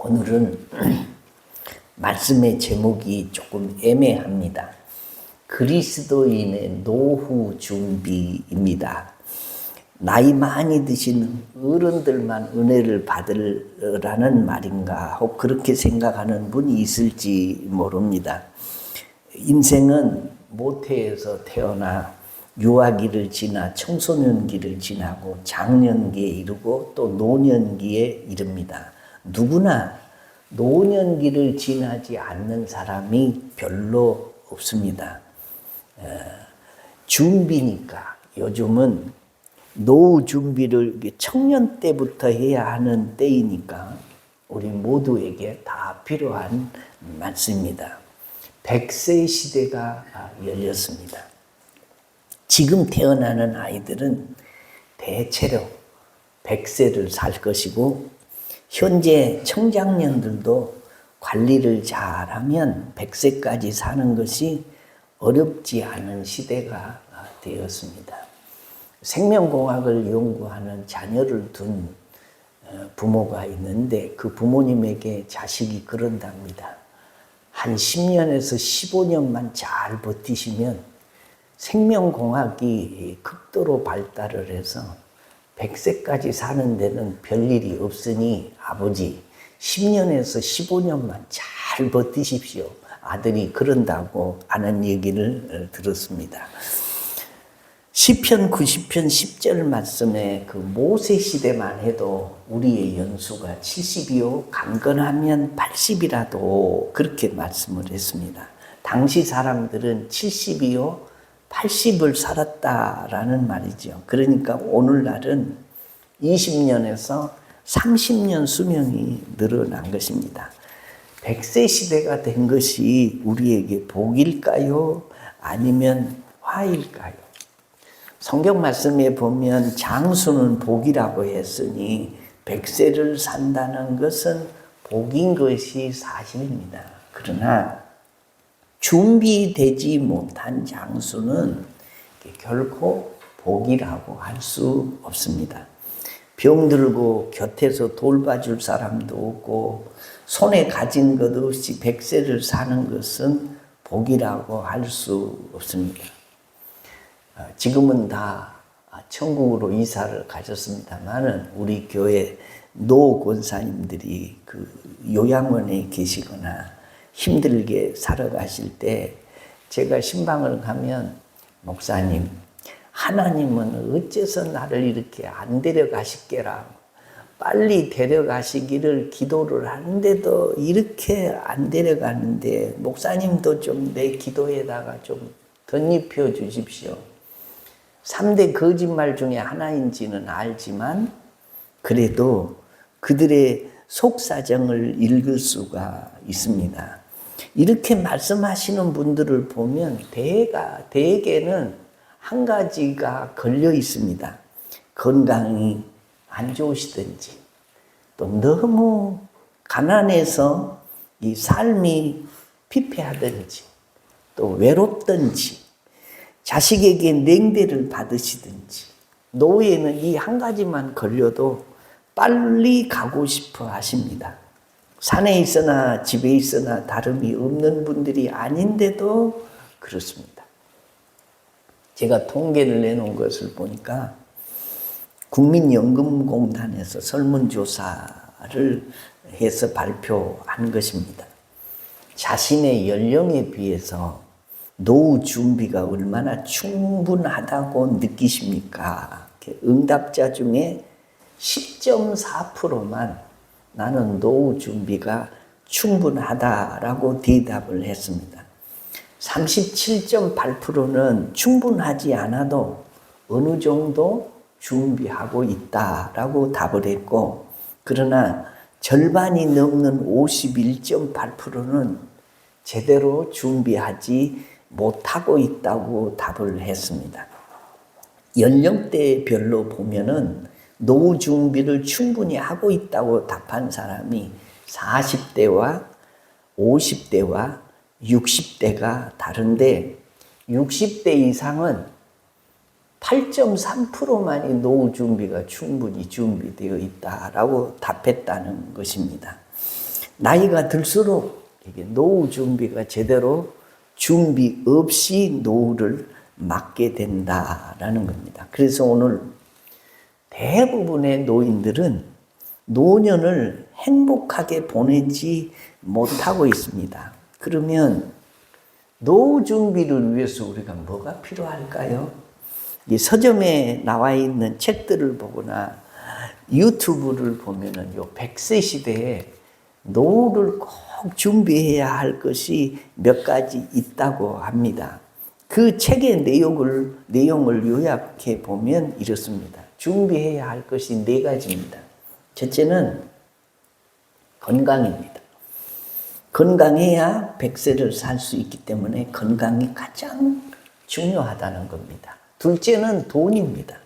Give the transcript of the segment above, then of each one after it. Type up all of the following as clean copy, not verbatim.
오늘은 말씀의 제목이 조금 애매합니다. 그리스도인의 노후 준비입니다. 나이 많이 드신 어른들만 은혜를 받으라는 말인가 혹 그렇게 생각하는 분이 있을지 모릅니다. 인생은 모태에서 태어나 유아기를 지나 청소년기를 지나고 장년기에 이르고 또 노년기에 이릅니다. 누구나 노년기를 지나지 않는 사람이 별로 없습니다. 준비니까 요즘은 노후 준비를 청년 때부터 해야 하는 때이니까 우리 모두에게 다 필요한 말씀입니다. 100세 시대가 열렸습니다. 지금 태어나는 아이들은 대체로 100세를 살 것이고 현재 청장년들도 관리를 잘하면 100세까지 사는 것이 어렵지 않은 시대가 되었습니다. 생명공학을 연구하는 자녀를 둔 부모가 있는데 그 부모님에게 자식이 그런답니다. 한 10년에서 15년만 잘 버티시면 생명공학이 극도로 발달을 해서 100세까지 사는 데는 별일이 없으니 아버지 10년에서 15년만 잘 버티십시오. 아들이 그런다고 하는 얘기를 들었습니다. 시편 90편 10절 말씀에 그 모세 시대만 해도 우리의 연수가 70이요 강건하면 80이라도 그렇게 말씀을 했습니다. 당시 사람들은 70이요 80을 살았다라는 말이죠. 그러니까 오늘날은 20년에서 30년 수명이 늘어난 것입니다. 100세 시대가 된 것이 우리에게 복일까요? 아니면 화일까요? 성경 말씀에 보면 장수는 복이라고 했으니 100세를 산다는 것은 복인 것이 사실입니다. 그러나 준비되지 못한 장수는 결코 복이라고 할 수 없습니다. 병들고 곁에서 돌봐줄 사람도 없고 손에 가진 것 없이 100세를 사는 것은 복이라고 할 수 없습니다. 지금은 다 천국으로 이사를 가셨습니다만은 우리 교회 노 권사님들이 그 요양원에 계시거나 힘들게 살아가실 때 제가 신방을 가면 목사님 하나님은 어째서 나를 이렇게 안 데려가시게라 빨리 데려가시기를 기도를 하는데도 이렇게 안 데려가는데 목사님도 좀 내 기도에다가 좀 덧입혀 주십시오. 3대 거짓말 중에 하나인지는 알지만 그래도 그들의 속사정을 읽을 수가 있습니다. 이렇게 말씀하시는 분들을 보면 대개는 한 가지가 걸려 있습니다. 건강이 안 좋으시든지 또 너무 가난해서 이 삶이 피폐하든지 또 외롭든지 자식에게 냉대를 받으시든지 노예는 이 한 가지만 걸려도 빨리 가고 싶어 하십니다. 산에 있으나 집에 있으나 다름이 없는 분들이 아닌데도 그렇습니다. 제가 통계를 내놓은 것을 보니까 국민연금공단에서 설문조사를 해서 발표한 것입니다. 자신의 연령에 비해서 노후 준비가 얼마나 충분하다고 느끼십니까? 응답자 중에 10.4%만 나는 노후 준비가 충분하다라고 대답을 했습니다. 37.8%는 충분하지 않아도 어느 정도 준비하고 있다라고 답을 했고 그러나 절반이 넘는 51.8%는 제대로 준비하지 못하고 있다고 답을 했습니다. 연령대별로 보면은 노후 준비를 충분히 하고 있다고 답한 사람이 40대와 50대와 60대가 다른데 60대 이상은 8.3%만이 노후 준비가 충분히 준비되어 있다라고 답했다는 것입니다. 나이가 들수록 이게 노후 준비가 제대로 준비 없이 노후를 맞게 된다라는 겁니다. 그래서 오늘 대부분의 노인들은 노년을 행복하게 보내지 못하고 있습니다. 그러면 노후 준비를 위해서 우리가 뭐가 필요할까요? 이 서점에 나와 있는 책들을 보거나 유튜브를 보면은 요 100세 시대에 노후를 꼭 준비해야 할 것이 몇 가지 있다고 합니다. 그 책의 내용을 요약해 보면 이렇습니다. 준비해야 할 것이 4가지입니다. 첫째는 건강입니다. 건강해야 100세를 살 수 있기 때문에 건강이 가장 중요하다는 겁니다. 둘째는 돈입니다.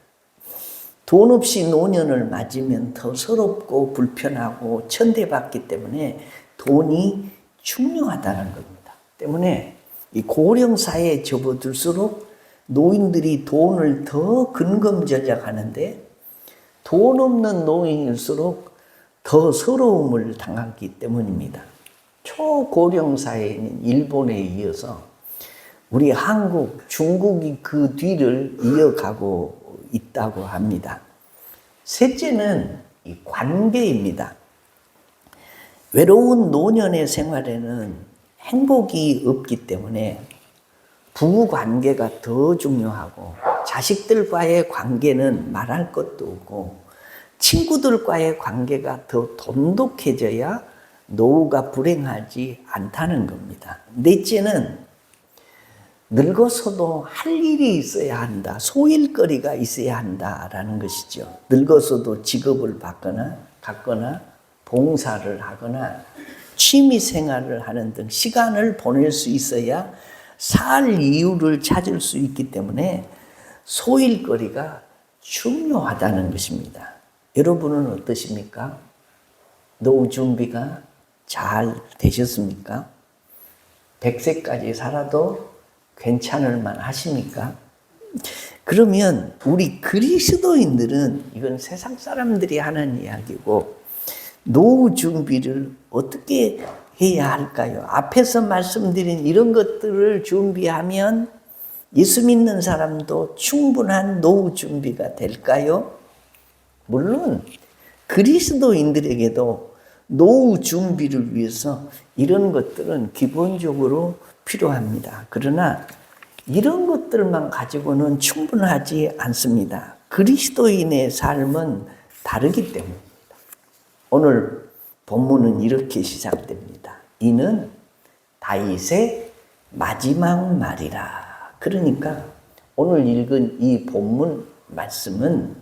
돈 없이 노년을 맞으면 더 서럽고 불편하고 천대받기 때문에 돈이 중요하다는 겁니다. 때문에 이 고령사회에 접어들수록 노인들이 돈을 더 근검절약하는데 돈 없는 노인일수록 더 서러움을 당하기 때문입니다. 초고령사회인 일본에 이어서 우리 한국, 중국이 그 뒤를 이어가고 있다고 합니다. 셋째는 이 관계입니다. 외로운 노년의 생활에는 행복이 없기 때문에 부부 관계가 더 중요하고 자식들과의 관계는 말할 것도 없고 친구들과의 관계가 더 돈독해져야 노후가 불행하지 않다는 겁니다. 넷째는 늙어서도 할 일이 있어야 한다. 소일거리가 있어야 한다라는 것이죠. 늙어서도 직업을 갖거나 봉사를 하거나 취미 생활을 하는 등 시간을 보낼 수 있어야 살 이유를 찾을 수 있기 때문에 소일거리가 중요하다는 것입니다. 여러분은 어떠십니까? 노후 준비가 잘 되셨습니까? 100세까지 살아도 괜찮을 만 하십니까? 그러면 우리 그리스도인들은 이건 세상 사람들이 하는 이야기고 노후 준비를 어떻게 해야 할까요? 앞에서 말씀드린 이런 것들을 준비하면 예수 믿는 사람도 충분한 노후 준비가 될까요? 물론 그리스도인들에게도 노후 준비를 위해서 이런 것들은 기본적으로 필요합니다. 그러나 이런 것들만 가지고는 충분하지 않습니다. 그리스도인의 삶은 다르기 때문입니다. 오늘 본문은 이렇게 시작됩니다. 이는 다윗의 마지막 말이라. 그러니까 오늘 읽은 이 본문 말씀은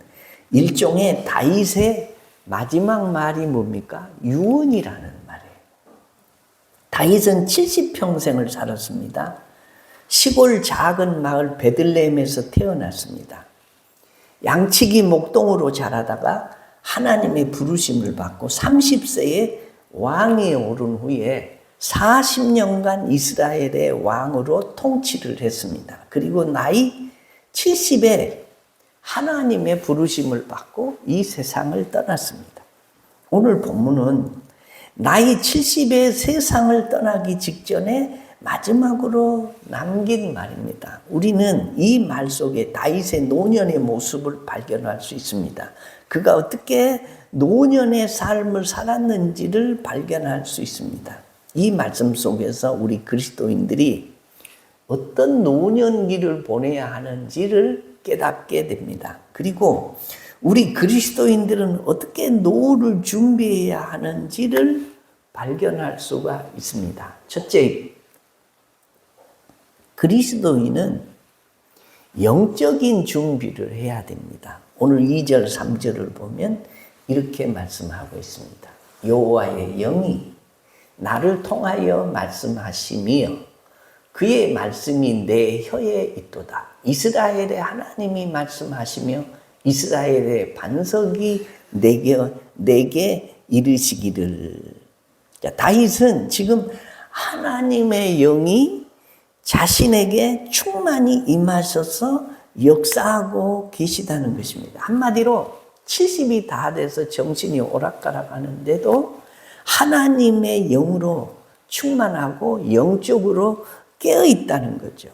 일종의 다윗의 마지막 말이 뭡니까? 유언이라는 말이에요. 다윗은 70평생을 살았습니다. 시골 작은 마을 베들레헴에서 태어났습니다. 양치기 목동으로 자라다가 하나님의 부르심을 받고 30세에 왕위에 오른 후에 40년간 이스라엘의 왕으로 통치를 했습니다. 그리고 나이 70에 하나님의 부르심을 받고 이 세상을 떠났습니다. 오늘 본문은 나이 70에 세상을 떠나기 직전에 마지막으로 남긴 말입니다. 우리는 이 말 속에 다윗의 노년의 모습을 발견할 수 있습니다. 그가 어떻게 노년의 삶을 살았는지를 발견할 수 있습니다. 이 말씀 속에서 우리 그리스도인들이 어떤 노년기를 보내야 하는지를 깨닫게 됩니다. 그리고 우리 그리스도인들은 어떻게 노후를 준비해야 하는지를 발견할 수가 있습니다. 첫째, 그리스도인은 영적인 준비를 해야 됩니다. 오늘 2절, 3절을 보면 이렇게 말씀하고 있습니다. 여호와의 영이 나를 통하여 말씀하시며 그의 말씀이 내 혀에 있도다. 이스라엘의 하나님이 말씀하시며 이스라엘의 반석이 내게 이르시기를. 자, 다윗은 지금 하나님의 영이 자신에게 충만히 임하셔서 역사하고 계시다는 것입니다. 한마디로 70이 다 돼서 정신이 오락가락 하는데도 하나님의 영으로 충만하고 영적으로 깨어 있다는 거죠.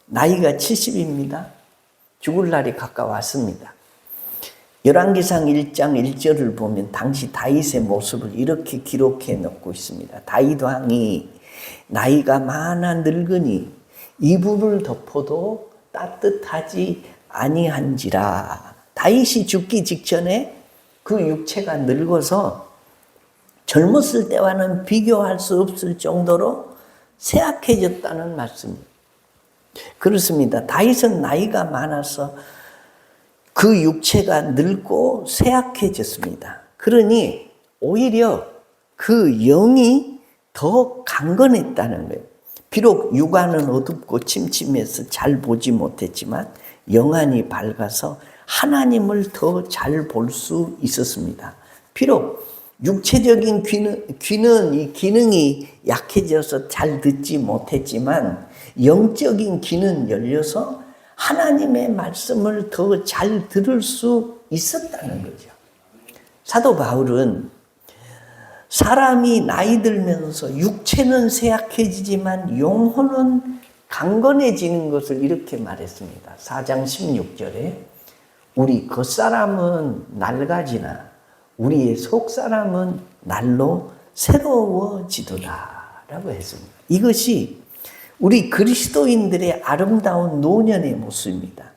나이가 70입니다. 죽을 날이 가까웠습니다. 열왕기상 1장 1절을 보면 당시 다윗의 모습을 이렇게 기록해 놓고 있습니다. 다윗 왕이 나이가 많아 늙으니 이불을 덮어도 따뜻하지 아니한지라. 다윗이 죽기 직전에 그 육체가 늙어서 젊었을 때와는 비교할 수 없을 정도로 쇠약해졌다는 말씀입니다. 그렇습니다. 다윗은 나이가 많아서 그 육체가 늙고 쇠약해졌습니다. 그러니 오히려 그 영이 더 강건했다는 거예요. 비록 육안은 어둡고 침침해서 잘 보지 못했지만 영안이 밝아서 하나님을 더 잘 볼 수 있었습니다. 비록 육체적인 귀는 이 기능이 약해져서 잘 듣지 못했지만 영적인 귀는 열려서 하나님의 말씀을 더 잘 들을 수 있었다는 거죠. 사도 바울은 사람이 나이 들면서 육체는 쇠약해지지만 영혼은 강건해지는 것을 이렇게 말했습니다. 4장 16절에 우리 겉사람은 낡아지나 우리의 속사람은 날로 새로워지도다 라고 했습니다. 이것이 우리 그리스도인들의 아름다운 노년의 모습입니다.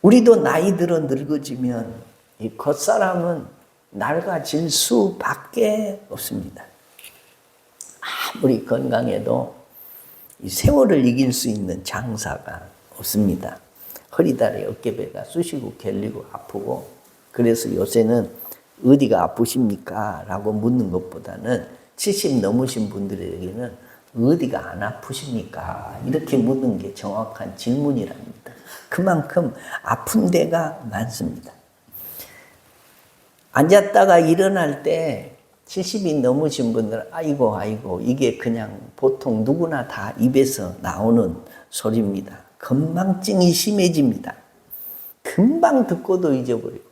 우리도 나이 들어 늙어지면 이 겉사람은 낡아질 수밖에 없습니다. 아무리 건강해도 이 세월을 이길 수 있는 장사가 없습니다. 허리다리 어깨배가 쑤시고 결리고 아프고, 그래서 요새는 어디가 아프십니까? 라고 묻는 것보다는 70 넘으신 분들에게는 어디가 안 아프십니까? 이렇게 묻는 게 정확한 질문이랍니다. 그만큼 아픈 데가 많습니다. 앉았다가 일어날 때 70이 넘으신 분들은 아이고 이게 그냥 보통 누구나 다 입에서 나오는 소리입니다. 건망증이 심해집니다. 금방 듣고도 잊어버리고,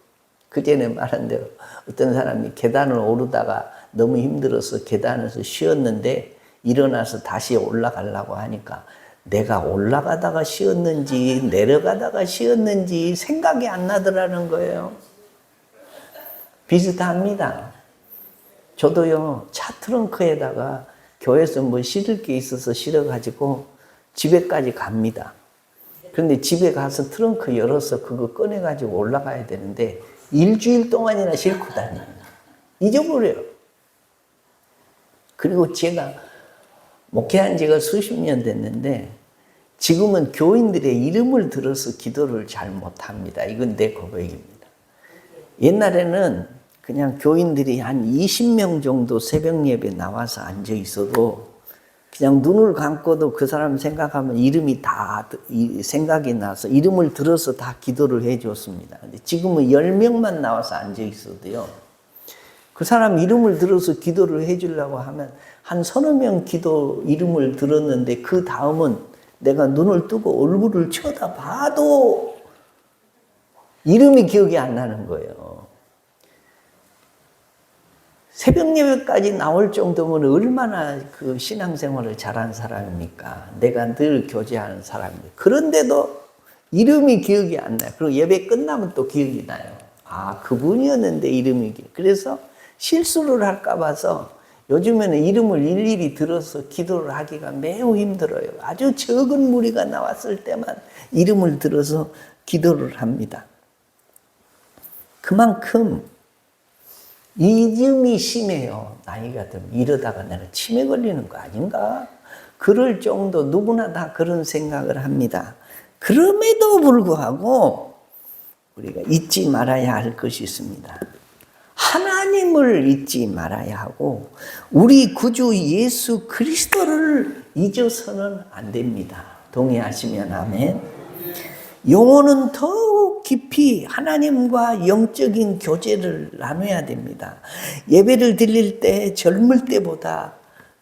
그전에 말한 대로 어떤 사람이 계단을 오르다가 너무 힘들어서 계단에서 쉬었는데 일어나서 다시 올라가려고 하니까 내가 올라가다가 쉬었는지 내려가다가 쉬었는지 생각이 안 나더라는 거예요. 비슷합니다. 저도요, 차 트렁크에다가 교회에서 뭐 실을 게 있어서 실어가지고 집에까지 갑니다. 그런데 집에 가서 트렁크 열어서 그거 꺼내가지고 올라가야 되는데 일주일 동안이나 싣고 다닙니다. 잊어버려요. 그리고 제가 목회한 지가 수십 년 됐는데 지금은 교인들의 이름을 들어서 기도를 잘 못합니다. 이건 내 고백입니다. 옛날에는 그냥 교인들이 한 20명 정도 새벽 예배 나와서 앉아 있어도 그냥 눈을 감고도 그 사람 생각하면 이름이 다 생각이 나서 이름을 들어서 다 기도를 해 줬습니다. 근데 지금은 10명만 나와서 앉아 있어도요, 그 사람 이름을 들어서 기도를 해 주려고 하면 한 서너 명 기도 이름을 들었는데 그 다음은 내가 눈을 뜨고 얼굴을 쳐다봐도 이름이 기억이 안 나는 거예요. 새벽 예배까지 나올 정도면 얼마나 그 신앙생활을 잘한 사람입니까? 내가 늘 교제하는 사람인데. 그런데도 이름이 기억이 안 나요. 그리고 예배 끝나면 또 기억이 나요. 아, 그분이었는데 이름이 기억. 그래서 실수를 할까 봐서 요즘에는 이름을 일일이 들어서 기도를 하기가 매우 힘들어요. 아주 적은 무리가 나왔을 때만 이름을 들어서 기도를 합니다. 그만큼 잊음이 심해요. 나이가 들면 이러다가 내가 치매 걸리는 거 아닌가? 그럴 정도 누구나 다 그런 생각을 합니다. 그럼에도 불구하고 우리가 잊지 말아야 할 것이 있습니다. 하나님을 잊지 말아야 하고 우리 구주 예수 그리스도를 잊어서는 안 됩니다. 동의하시면 아멘. 영혼은 더욱 깊이 하나님과 영적인 교제를 나눠야 됩니다. 예배를 드릴 때 젊을 때보다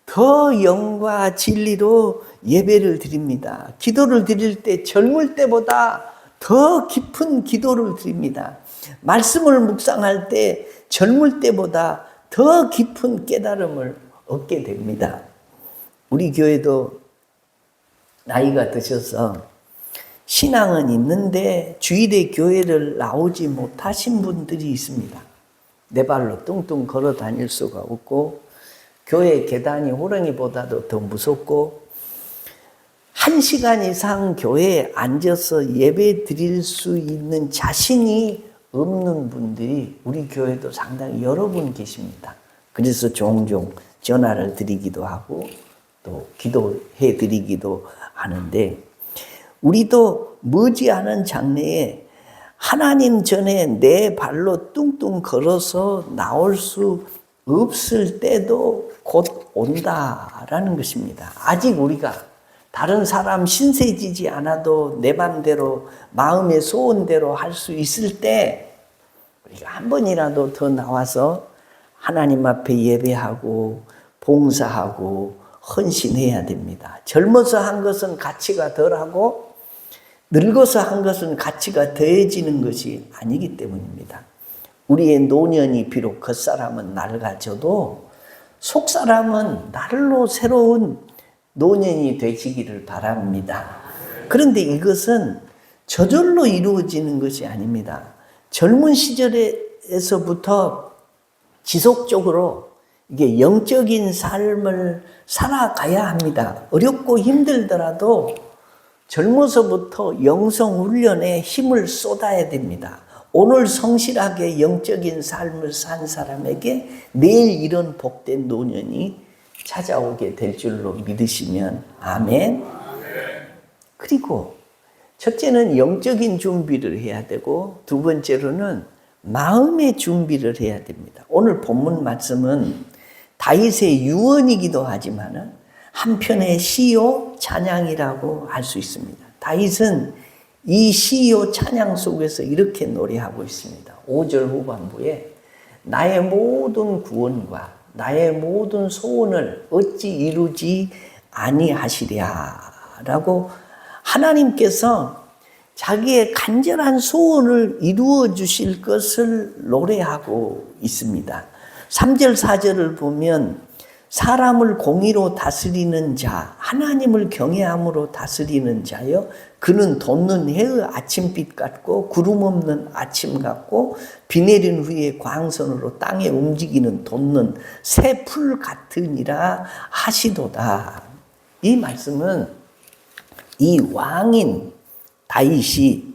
더 영과 진리로 예배를 드립니다. 기도를 드릴 때 젊을 때보다 더 깊은 기도를 드립니다. 말씀을 묵상할 때 젊을 때보다 더 깊은 깨달음을 얻게 됩니다. 우리 교회도 나이가 드셔서 신앙은 있는데 주일에 교회를 나오지 못하신 분들이 있습니다. 내 발로 뚱뚱 걸어 다닐 수가 없고 교회 계단이 호랑이보다도 더 무섭고 1시간 이상 교회에 앉아서 예배 드릴 수 있는 자신이 없는 분들이 우리 교회도 상당히 여러 분 계십니다. 그래서 종종 전화를 드리기도 하고 또 기도해 드리기도 하는데 우리도 머지않은 장래에 하나님 전에 내 발로 뚱뚱 걸어서 나올 수 없을 때도 곧 온다라는 것입니다. 아직 우리가 다른 사람 신세지지 않아도 내 맘대로 마음의 소원대로 할 수 있을 때 우리가 한 번이라도 더 나와서 하나님 앞에 예배하고 봉사하고 헌신해야 됩니다. 젊어서 한 것은 가치가 덜하고 늙어서 한 것은 가치가 더해지는 것이 아니기 때문입니다. 우리의 노년이 비록 겉사람은 낡아져도 속사람은 날로 새로운 노년이 되시기를 바랍니다. 그런데 이것은 저절로 이루어지는 것이 아닙니다. 젊은 시절에서부터 지속적으로 이게 영적인 삶을 살아가야 합니다. 어렵고 힘들더라도 젊어서부터 영성 훈련에 힘을 쏟아야 됩니다. 오늘 성실하게 영적인 삶을 산 사람에게 내일 이런 복된 노년이 찾아오게 될 줄로 믿으시면 아멘. 그리고 첫째는 영적인 준비를 해야 되고 두 번째로는 마음의 준비를 해야 됩니다. 오늘 본문 말씀은 다윗의 유언이기도 하지만 한편의 시요 찬양이라고 할 수 있습니다. 다윗은 이 시요 찬양 속에서 이렇게 노래하고 있습니다. 5절 후반부에 나의 모든 구원과 나의 모든 소원을 어찌 이루지 아니하시랴 라고 하나님께서 자기의 간절한 소원을 이루어 주실 것을 노래하고 있습니다. 3절 4절을 보면 사람을 공의로 다스리는 자, 하나님을 경외함으로 다스리는 자여 그는 돋는 해의 아침빛 같고 구름 없는 아침 같고 비 내린 후에 광선으로 땅에 움직이는 돋는 새 풀 같으니라 하시도다. 이 말씀은 이 왕인 다윗이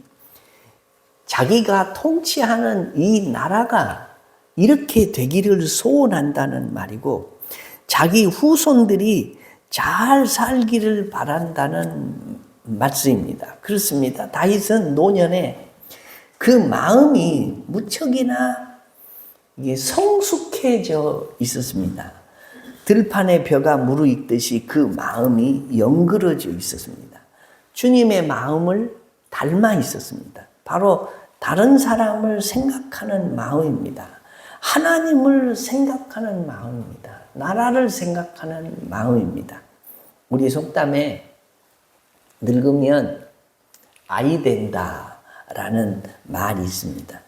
자기가 통치하는 이 나라가 이렇게 되기를 소원한다는 말이고 자기 후손들이 잘 살기를 바란다는 말씀입니다. 그렇습니다. 다윗은 노년에 그 마음이 무척이나 성숙해져 있었습니다. 들판에 벼가 무르익듯이 그 마음이 연그러져 있었습니다. 주님의 마음을 닮아 있었습니다. 바로 다른 사람을 생각하는 마음입니다. 하나님을 생각하는 마음입니다. 나라를 생각하는 마음입니다. 우리 속담에 늙으면 아이 된다라는 말이 있습니다.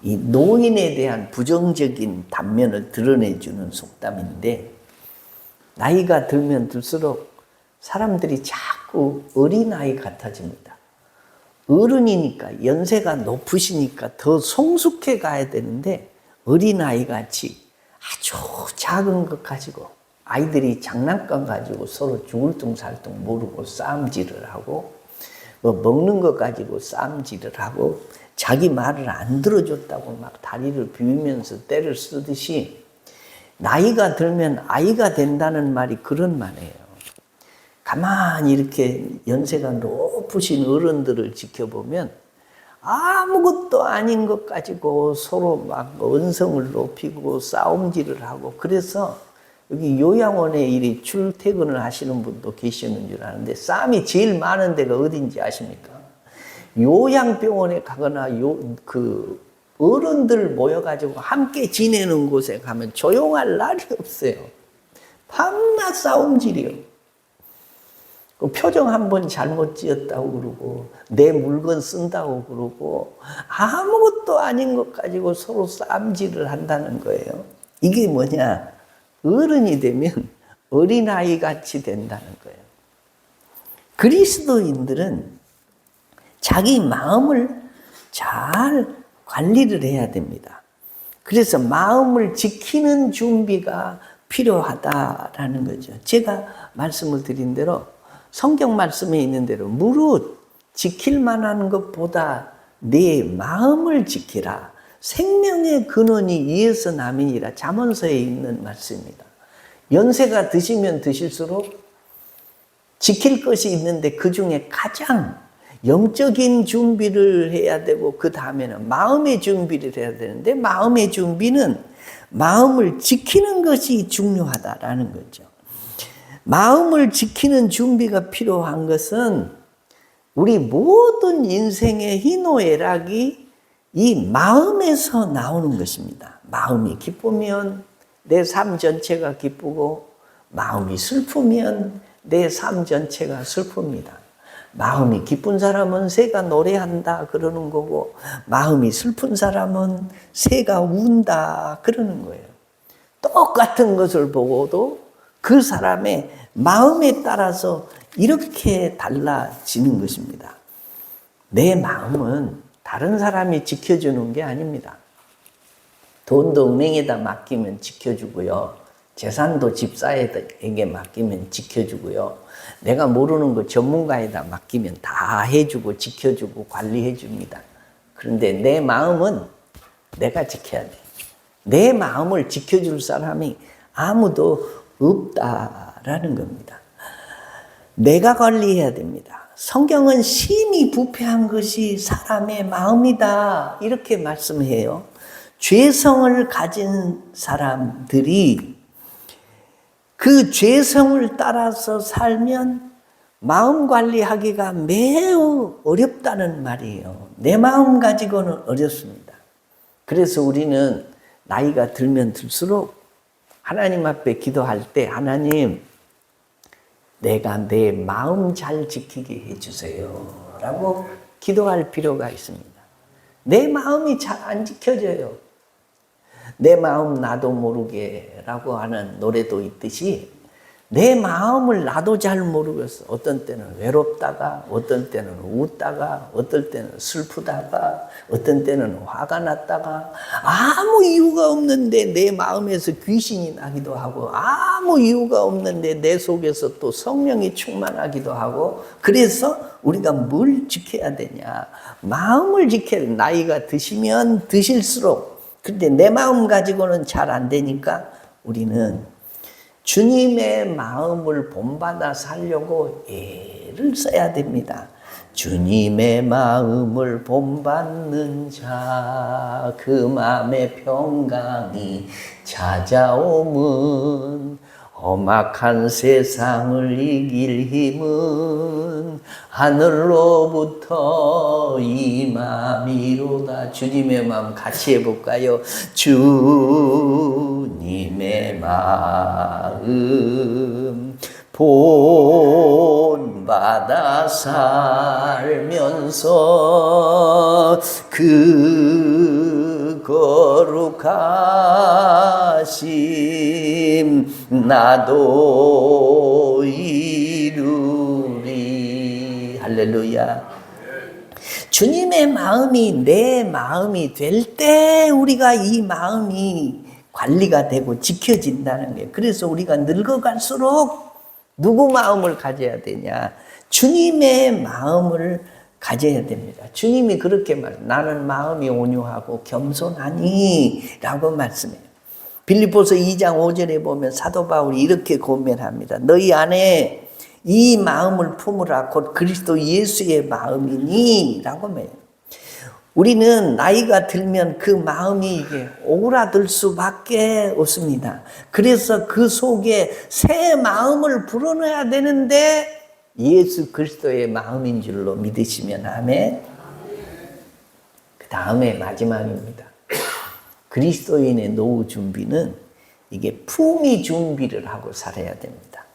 이 노인에 대한 부정적인 단면을 드러내주는 속담인데 나이가 들면 들수록 사람들이 자꾸 어린아이 같아집니다. 어른이니까 연세가 높으시니까 더 성숙해 가야 되는데 어린아이 같이 아주 작은 것 가지고 아이들이 장난감 가지고 서로 죽을둥살둥 모르고 싸움질을 하고 뭐 먹는 것 가지고 싸움질을 하고 자기 말을 안 들어줬다고 막 다리를 비비면서 때를 쓰듯이 나이가 들면 아이가 된다는 말이 그런 말이에요. 가만히 이렇게 연세가 높으신 어른들을 지켜보면 아무것도 아닌 것 가지고 서로 막 언성을 높이고 싸움질을 하고 그래서 여기 요양원에 이리 출퇴근을 하시는 분도 계시는 줄 아는데 싸움이 제일 많은 데가 어딘지 아십니까? 요양병원에 가거나 그 어른들 모여가지고 함께 지내는 곳에 가면 조용할 날이 없어요. 밤낮 싸움질이요. 그 표정 한 번 잘못 지었다고 그러고 내 물건 쓴다고 그러고 아무것도 아닌 것 가지고 서로 싸움질을 한다는 거예요. 이게 뭐냐? 어른이 되면 어린아이 같이 된다는 거예요. 그리스도인들은 자기 마음을 잘 관리를 해야 됩니다. 그래서 마음을 지키는 준비가 필요하다라는 거죠. 제가 말씀을 드린 대로 성경 말씀에 있는 대로 무릇 지킬 만한 것보다 내 마음을 지키라. 생명의 근원이 이에서 남이니라. 잠언서에 있는 말씀입니다. 연세가 드시면 드실수록 지킬 것이 있는데 그 중에 가장 영적인 준비를 해야 되고 그 다음에는 마음의 준비를 해야 되는데 마음의 준비는 마음을 지키는 것이 중요하다라는 거죠. 마음을 지키는 준비가 필요한 것은 우리 모든 인생의 희노애락이 이 마음에서 나오는 것입니다. 마음이 기쁘면 내 삶 전체가 기쁘고 마음이 슬프면 내 삶 전체가 슬픕니다. 마음이 기쁜 사람은 새가 노래한다 그러는 거고 마음이 슬픈 사람은 새가 운다 그러는 거예요. 똑같은 것을 보고도 그 사람의 마음에 따라서 이렇게 달라지는 것입니다. 내 마음은 다른 사람이 지켜주는 게 아닙니다. 돈도 은행에다 맡기면 지켜주고요. 재산도 집사에게 맡기면 지켜주고요. 내가 모르는 거 전문가에다 맡기면 다 해주고 지켜주고 관리해 줍니다. 그런데 내 마음은 내가 지켜야 돼. 내 마음을 지켜줄 사람이 아무도 없다라는 겁니다. 내가 관리해야 됩니다. 성경은 심히 부패한 것이 사람의 마음이다 이렇게 말씀해요. 죄성을 가진 사람들이 그 죄성을 따라서 살면 마음 관리하기가 매우 어렵다는 말이에요. 내 마음 가지고는 어렵습니다. 그래서 우리는 나이가 들면 들수록 하나님 앞에 기도할 때 하나님 내가 내 마음 잘 지키게 해주세요 라고 기도할 필요가 있습니다. 내 마음이 잘 안 지켜져요. 내 마음 나도 모르게 라고 하는 노래도 있듯이 내 마음을 나도 잘 모르겠어. 어떤 때는 외롭다가 어떤 때는 웃다가 어떨 때는 슬프다가 어떤 때는 화가 났다가 아무 이유가 없는데 내 마음에서 귀신이 나기도 하고 아무 이유가 없는데 내 속에서 또 성령이 충만하기도 하고 그래서 우리가 뭘 지켜야 되냐. 마음을 지켜야 돼. 나이가 드시면 드실수록 근데 내 마음 가지고는 잘 안 되니까 우리는 주님의 마음을 본받아 살려고 애를 써야 됩니다. 주님의 마음을 본받는 자, 그 마음의 평강이 찾아오면 험악한 세상을 이길 힘은 하늘로부터 임함이로다. 주님의 마음 같이 해볼까요? 주님의 마음 본받아 살면서 그 거룩하심 나도 이루리. 할렐루야. 주님의 마음이 내 마음이 될 때 우리가 이 마음이 관리가 되고 지켜진다는 거예요. 그래서 우리가 늙어갈수록 누구 마음을 가져야 되냐? 주님의 마음을 가져야 됩니다. 주님이 그렇게 나는 마음이 온유하고 겸손하니 라고 말씀해요. 빌립보서 2장 5절에 보면 사도 바울이 이렇게 고면합니다. 너희 안에 이 마음을 품으라 곧 그리스도 예수의 마음이니 라고 말해요. 우리는 나이가 들면 그 마음이 이게 오그라들 수밖에 없습니다. 그래서 그 속에 새 마음을 불어넣어야 되는데 예수 그리스도의 마음인 줄로 믿으시면 아멘. 그 다음에 마지막입니다. 그리스도인의 노후 준비는 이게 품위 준비를 하고 살아야 됩니다.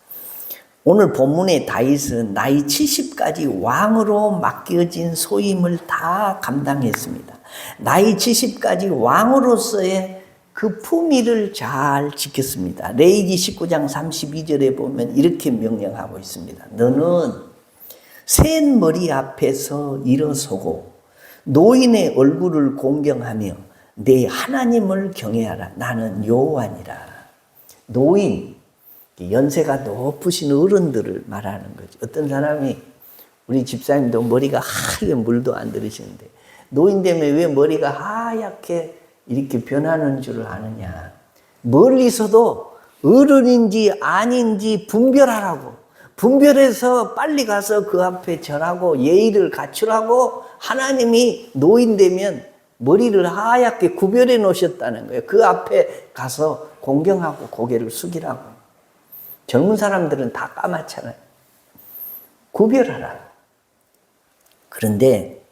오늘 본문의 다윗은 나이 70까지 왕으로 맡겨진 소임을 다 감당했습니다. 나이 70까지 왕으로서의 그 그 품위를 잘 지켰습니다. 레위기 19장 32절에 보면 이렇게 명령하고 있습니다. 너는 센 머리 앞에서 일어서고 노인의 얼굴을 공경하며 내 하나님을 경외하라. 나는 여호와니라. 노인, 연세가 높으신 어른들을 말하는 거죠. 어떤 사람이 우리 집사님도 머리가 하얘 물도 안 들으시는데 노인 되면 왜 머리가 하얗게 이렇게 변하는 줄 아느냐. 멀리서도 어른인지 아닌지 분별하라고. 분별해서 빨리 가서 그 앞에 절하고 예의를 갖추라고 하나님이 노인 되면 머리를 하얗게 구별해 놓으셨다는 거예요. 그 앞에 가서 공경하고 고개를 숙이라고. 젊은 사람들은 다 까맣잖아요. 구별하라. 그런데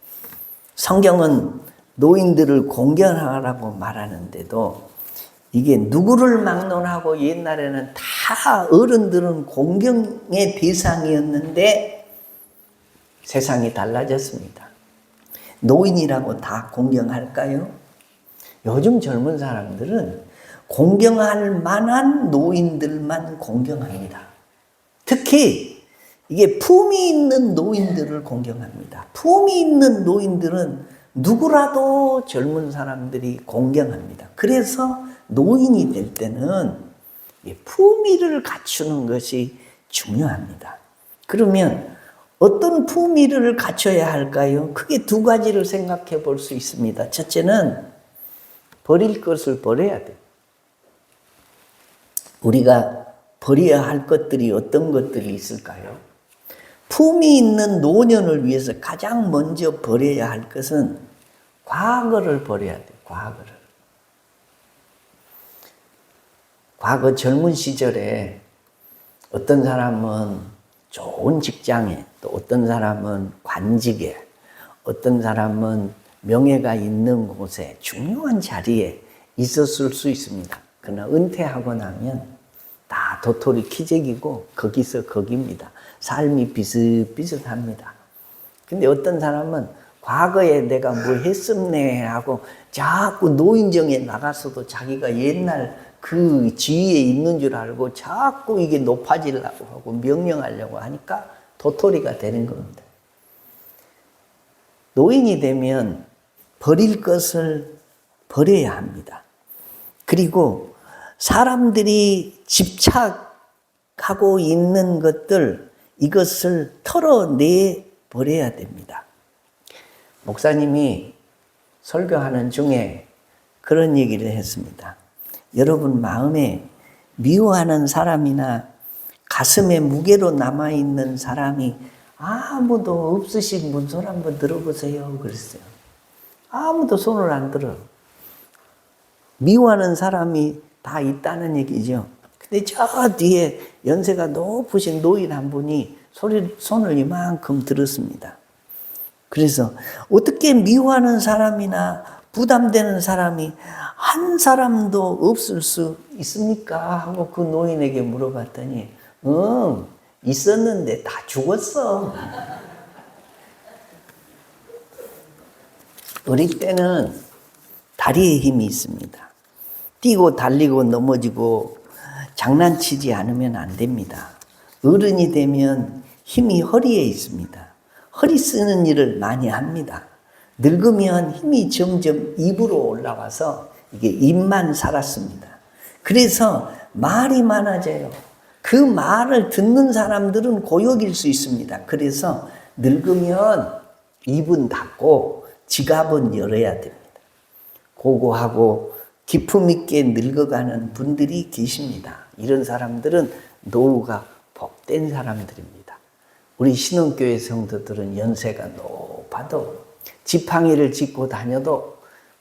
성경은 노인들을 공경하라고 말하는데도 이게 누구를 막론하고 옛날에는 다 어른들은 공경의 대상이었는데 세상이 달라졌습니다. 노인이라고 다 공경할까요? 요즘 젊은 사람들은 공경할 만한 노인들만 공경합니다. 특히 이게 품이 있는 노인들을 공경합니다. 품이 있는 노인들은 누구라도 젊은 사람들이 공경합니다. 그래서 노인이 될 때는 품위를 갖추는 것이 중요합니다. 그러면 어떤 품위를 갖춰야 할까요? 크게 두 가지를 생각해 볼 수 있습니다. 첫째는 버릴 것을 버려야 돼요. 우리가 버려야 할 것들이 어떤 것들이 있을까요? 품이 있는 노년을 위해서 가장 먼저 버려야 할 것은 과거를 버려야 돼요. 과거를. 과거 젊은 시절에 어떤 사람은 좋은 직장에, 또 어떤 사람은 관직에, 어떤 사람은 명예가 있는 곳에 중요한 자리에 있었을 수 있습니다. 그러나 은퇴하고 나면 다 도토리 키재기고 거기서 거기입니다. 삶이 비슷비슷합니다. 근데 어떤 사람은 과거에 내가 뭐 했었네 하고 자꾸 노인정에 나가서도 자기가 옛날 그 지위에 있는 줄 알고 자꾸 이게 높아지려고 하고 명령하려고 하니까 도토리가 되는 겁니다. 노인이 되면 버릴 것을 버려야 합니다. 그리고 사람들이 집착하고 있는 것들, 이것을 털어내 버려야 됩니다. 목사님이 설교하는 중에 그런 얘기를 했습니다. 여러분 마음에 미워하는 사람이나 가슴에 무게로 남아있는 사람이 아무도 없으신 분 손 한번 들어보세요. 그랬어요. 아무도 손을 안 들어요. 미워하는 사람이 다 있다는 얘기죠. 근데 저 뒤에 연세가 높으신 노인 한 분이 손을 이만큼 들었습니다. 그래서 어떻게 미워하는 사람이나 부담되는 사람이 한 사람도 없을 수 있습니까? 하고 그 노인에게 물어봤더니 있었는데 다 죽었어. 우리 때는 다리에 힘이 있습니다. 뛰고 달리고 넘어지고 장난치지 않으면 안 됩니다. 어른이 되면 힘이 허리에 있습니다. 허리 쓰는 일을 많이 합니다. 늙으면 힘이 점점 입으로 올라와서 이게 입만 살았습니다. 그래서 말이 많아져요. 그 말을 듣는 사람들은 고역일 수 있습니다. 그래서 늙으면 입은 닫고 지갑은 열어야 됩니다. 고고하고 기품 있게 늙어가는 분들이 계십니다. 이런 사람들은 노후가 복된 사람들입니다. 우리 신흥교회 성도들은 연세가 높아도 지팡이를 짚고 다녀도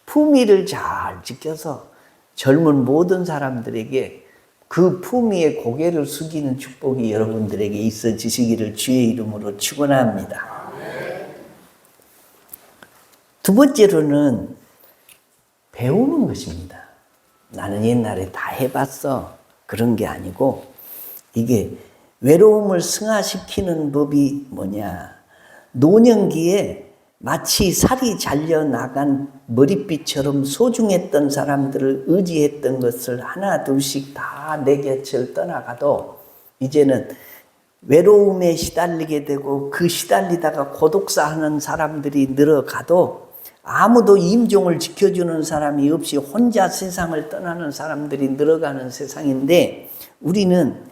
품위를 잘 지켜서 젊은 모든 사람들에게 그 품위에 고개를 숙이는 축복이 여러분들에게 있어지시기를 주의 이름으로 축원합니다. 두 번째로는 배우는 것입니다. 나는 옛날에 다 해봤어. 그런 게 아니고 이게 외로움을 승화시키는 법이 뭐냐. 노년기에 마치 살이 잘려나간 머릿빛처럼 소중했던 사람들을 의지했던 것을 하나 둘씩 다 내 곁을 떠나가도 이제는 외로움에 시달리게 되고 그 시달리다가 고독사하는 사람들이 늘어가도 아무도 임종을 지켜주는 사람이 없이 혼자 세상을 떠나는 사람들이 늘어가는 세상인데 우리는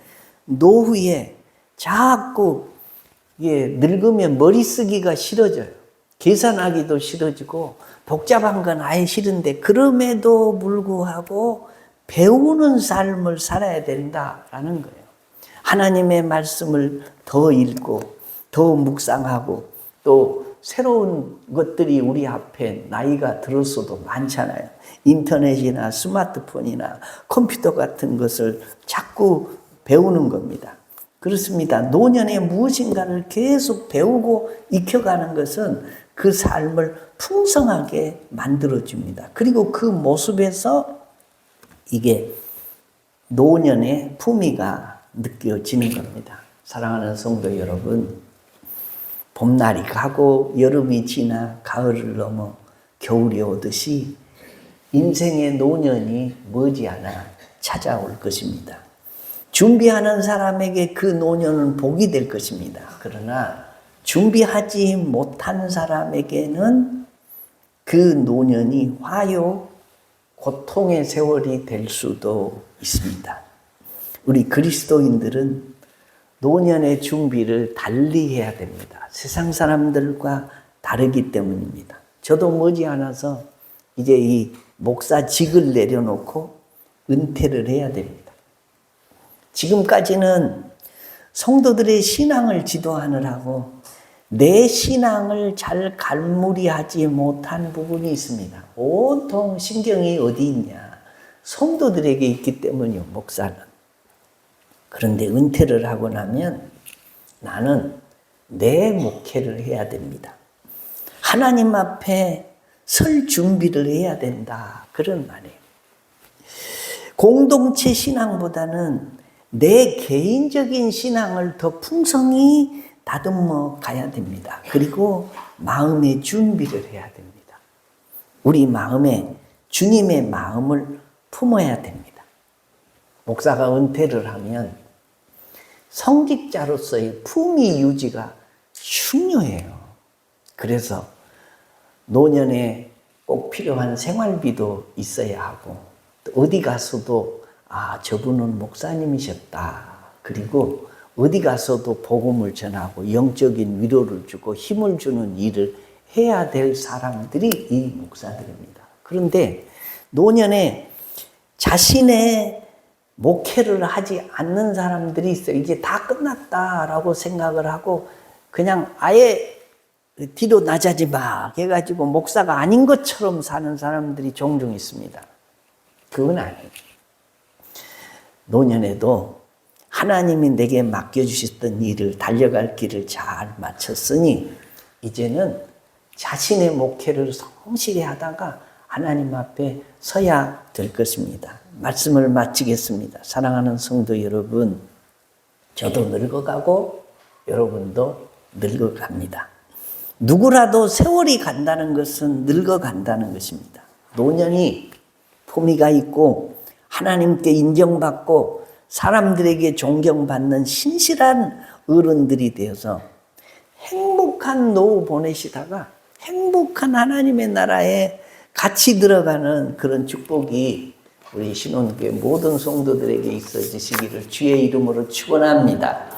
노후에 자꾸 늙으면 머리 쓰기가 싫어져요. 계산하기도 싫어지고 복잡한 건 아예 싫은데 그럼에도 불구하고 배우는 삶을 살아야 된다라는 거예요. 하나님의 말씀을 더 읽고 더 묵상하고 또 새로운 것들이 우리 앞에 나이가 들었어도 많잖아요. 인터넷이나 스마트폰이나 컴퓨터 같은 것을 자꾸 배우는 겁니다. 그렇습니다. 노년에 무엇인가를 계속 배우고 익혀가는 것은 그 삶을 풍성하게 만들어줍니다. 그리고 그 모습에서 이게 노년의 품위가 느껴지는 겁니다. 사랑하는 성도 여러분, 봄날이 가고 여름이 지나 가을을 넘어 겨울이 오듯이 인생의 노년이 머지않아 찾아올 것입니다. 준비하는 사람에게 그 노년은 복이 될 것입니다. 그러나 준비하지 못한 사람에게는 그 노년이 화요, 고통의 세월이 될 수도 있습니다. 우리 그리스도인들은 노년의 준비를 달리 해야 됩니다. 세상 사람들과 다르기 때문입니다. 저도 머지않아서 이제 이 목사직을 내려놓고 은퇴를 해야 됩니다. 지금까지는 성도들의 신앙을 지도하느라고 내 신앙을 잘 갈무리하지 못한 부분이 있습니다. 온통 신경이 어디 있냐? 성도들에게 있기 때문이요, 목사는. 그런데 은퇴를 하고 나면 나는 내 목회를 해야 됩니다. 하나님 앞에 설 준비를 해야 된다. 그런 말이에요. 공동체 신앙보다는 내 개인적인 신앙을 더 풍성히 다듬어 가야 됩니다. 그리고 마음의 준비를 해야 됩니다. 우리 마음에 주님의 마음을 품어야 됩니다. 목사가 은퇴를 하면 성직자로서의 품위 유지가 중요해요. 그래서 노년에 꼭 필요한 생활비도 있어야 하고 어디 가서도 저분은 목사님이셨다. 그리고 어디 가서도 복음을 전하고 영적인 위로를 주고 힘을 주는 일을 해야 될 사람들이 이 목사들입니다. 그런데 노년에 자신의 목회를 하지 않는 사람들이 있어요. 이제 다 끝났다라고 생각을 하고 그냥 아예 뒤로 나자지 마 해가지고 목사가 아닌 것처럼 사는 사람들이 종종 있습니다. 그건 아니에요. 노년에도 하나님이 내게 맡겨주셨던 일을 달려갈 길을 잘 마쳤으니 이제는 자신의 목회를 성실히 하다가 하나님 앞에 서야 될 것입니다. 말씀을 마치겠습니다. 사랑하는 성도 여러분, 저도 늙어가고 여러분도 늙어갑니다. 누구라도 세월이 간다는 것은 늙어간다는 것입니다. 노년이 품위가 있고 하나님께 인정받고 사람들에게 존경받는 신실한 어른들이 되어서 행복한 노후 보내시다가 행복한 하나님의 나라에 같이 들어가는 그런 축복이 우리 신혼교회 모든 성도들에게 있어지시기를 주의 이름으로 축원합니다.